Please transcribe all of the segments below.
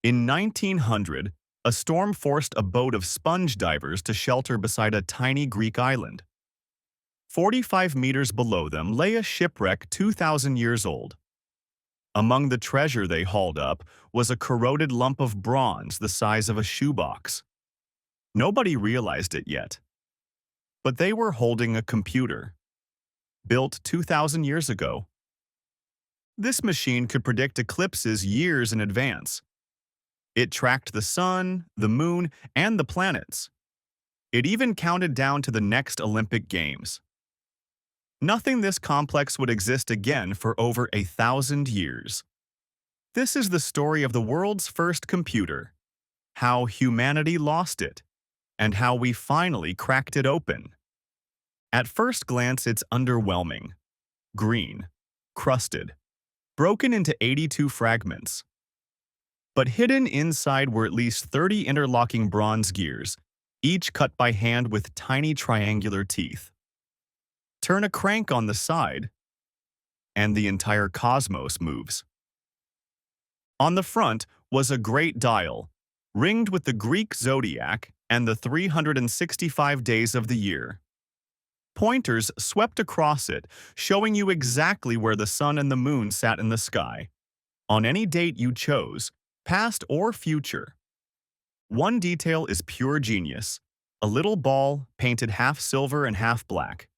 In 1900, a storm forced a boat of sponge divers to shelter beside a tiny Greek island. 45 meters below them lay a shipwreck 2,000 years old. Among the treasure they hauled up was a corroded lump of bronze the size of a shoebox. Nobody realized it yet. But they were holding a computer, built 2,000 years ago. This machine could predict eclipses years in advance. It tracked the sun, the moon, and the planets. It even counted down to the next Olympic Games. Nothing this complex would exist again for over 1,000 years. This is the story of the world's first computer, how humanity lost it, and how we finally cracked it open. At first glance, it's underwhelming. Green, crusted, broken into 82 fragments. But hidden inside were at least 30 interlocking bronze gears, each cut by hand with tiny triangular teeth. Turn a crank on the side, and the entire cosmos moves. On the front was a great dial, ringed with the Greek zodiac and the 365 days of the year. Pointers swept across it, showing you exactly where the sun and the moon sat in the sky, on any date you chose, past or future. One detail is pure genius, a little ball painted half silver and half black.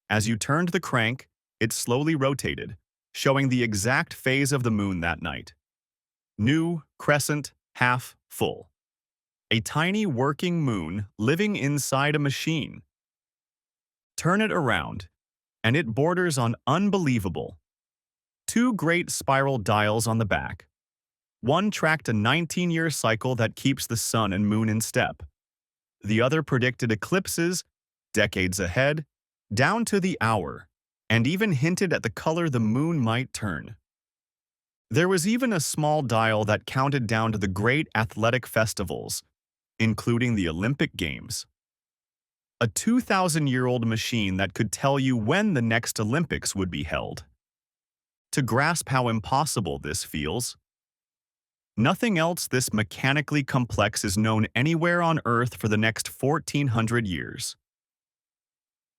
As you turned the crank, it slowly rotated, showing the exact phase of the moon that night. New, crescent, half, full. A tiny working moon living inside a machine. Turn it around, and it borders on unbelievable. Two great spiral dials on the back. One tracked a 19-year cycle that keeps the sun and moon in step. The other predicted eclipses, decades ahead, down to the hour, and even hinted at the color the moon might turn. There was even a small dial that counted down to the great athletic festivals, including the Olympic Games. A 2,000-year-old machine that could tell you when the next Olympics would be held. To grasp how impossible this feels, nothing else this mechanically complex is known anywhere on Earth for the next 1,400 years.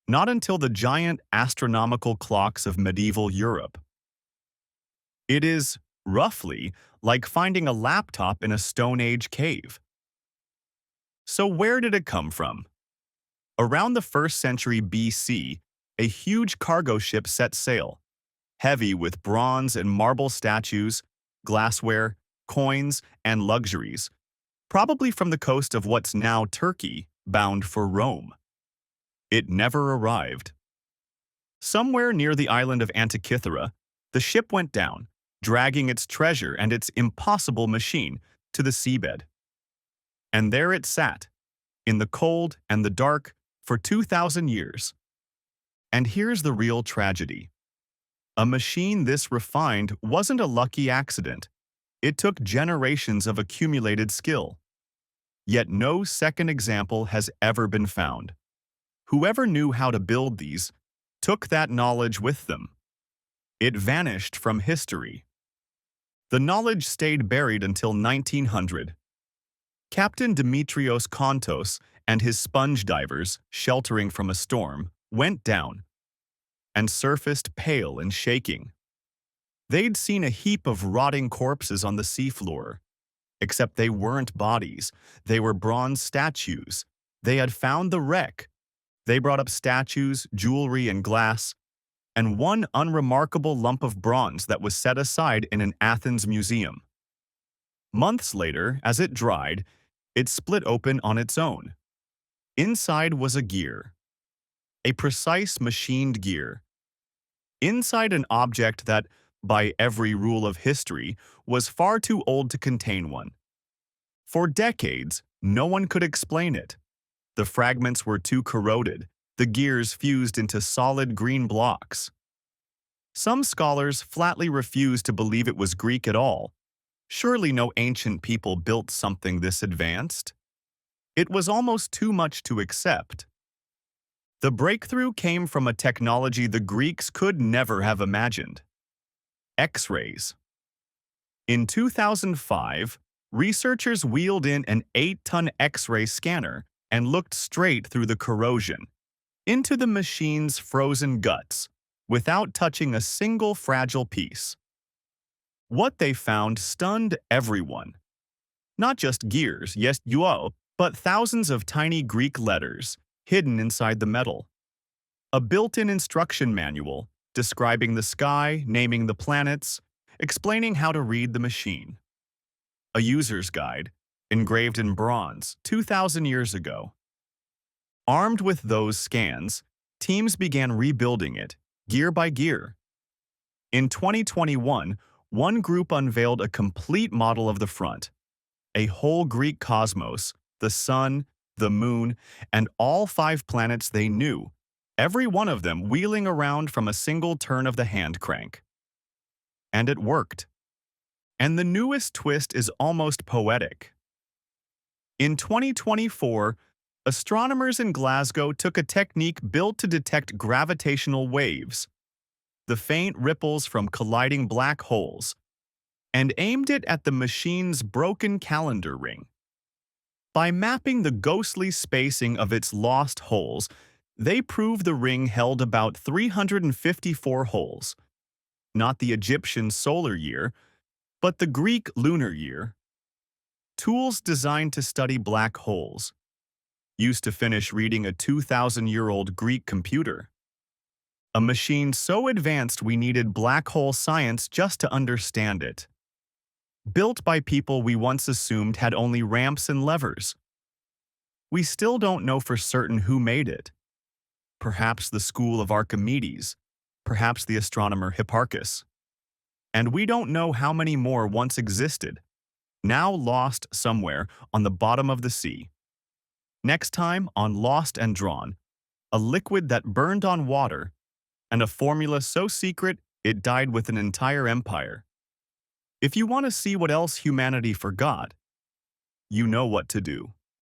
Not until the giant astronomical clocks of medieval Europe. It is, roughly, like finding a laptop in a Stone Age cave. So where did it come from? Around the 1st century BC, a huge cargo ship set sail, heavy with bronze and marble statues, glassware, coins, and luxuries, probably from the coast of what's now Turkey, bound for Rome. It never arrived. Somewhere near the island of Antikythera, the ship went down, dragging its treasure and its impossible machine to the seabed. And there it sat, in the cold and the dark, for 2,000 years. And here's the real tragedy. A machine this refined wasn't a lucky accident. It took generations of accumulated skill. Yet no second example has ever been found. Whoever knew how to build these took that knowledge with them. It vanished from history. The knowledge stayed buried until 1900. Captain Dimitrios Kontos and his sponge divers, sheltering from a storm, went down and surfaced pale and shaking. They'd seen a heap of rotting corpses on the seafloor, except they weren't bodies. They were bronze statues. They had found the wreck. They brought up statues, jewelry, and glass, and one unremarkable lump of bronze that was set aside in an Athens museum. Months later, as it dried, it split open on its own. Inside was a gear. A precise machined gear. Inside an object that, by every rule of history, was far too old to contain one. For decades, no one could explain it. The fragments were too corroded, the gears fused into solid green blocks. Some scholars flatly refused to believe it was Greek at all. Surely no ancient people built something this advanced. It was almost too much to accept. The breakthrough came from a technology the Greeks could never have imagined. X-rays. In 2005, Researchers wheeled in an 8-ton X-ray scanner and looked straight through the corrosion into the machine's frozen guts without touching a single fragile piece. What they found stunned everyone. Not just gears, yes, yuo, but thousands of tiny Greek letters hidden inside the metal. A built-in instruction manual describing the sky, naming the planets, explaining how to read the machine. A user's guide, engraved in bronze 2,000 years ago. Armed with those scans, teams began rebuilding it, gear by gear. In 2021, one group unveiled a complete model of the front, a whole Greek cosmos, the sun, the moon, and all 5 planets they knew, every one of them wheeling around from a single turn of the hand crank. And it worked. And the newest twist is almost poetic. In 2024, astronomers in Glasgow took a technique built to detect gravitational waves, the faint ripples from colliding black holes, and aimed it at the machine's broken calendar ring. By mapping the ghostly spacing of its lost holes, they proved the ring held about 354 holes, not the Egyptian solar year, but the Greek lunar year. Tools designed to study black holes, used to finish reading a 2,000-year-old Greek computer. A machine so advanced we needed black hole science just to understand it. Built by people we once assumed had only ramps and levers. We still don't know for certain who made it. Perhaps the school of Archimedes, perhaps the astronomer Hipparchus. And we don't know how many more once existed, now lost somewhere on the bottom of the sea. Next time on Lost and Drawn, a liquid that burned on water, and a formula so secret it died with an entire empire. If you want to see what else humanity forgot, you know what to do.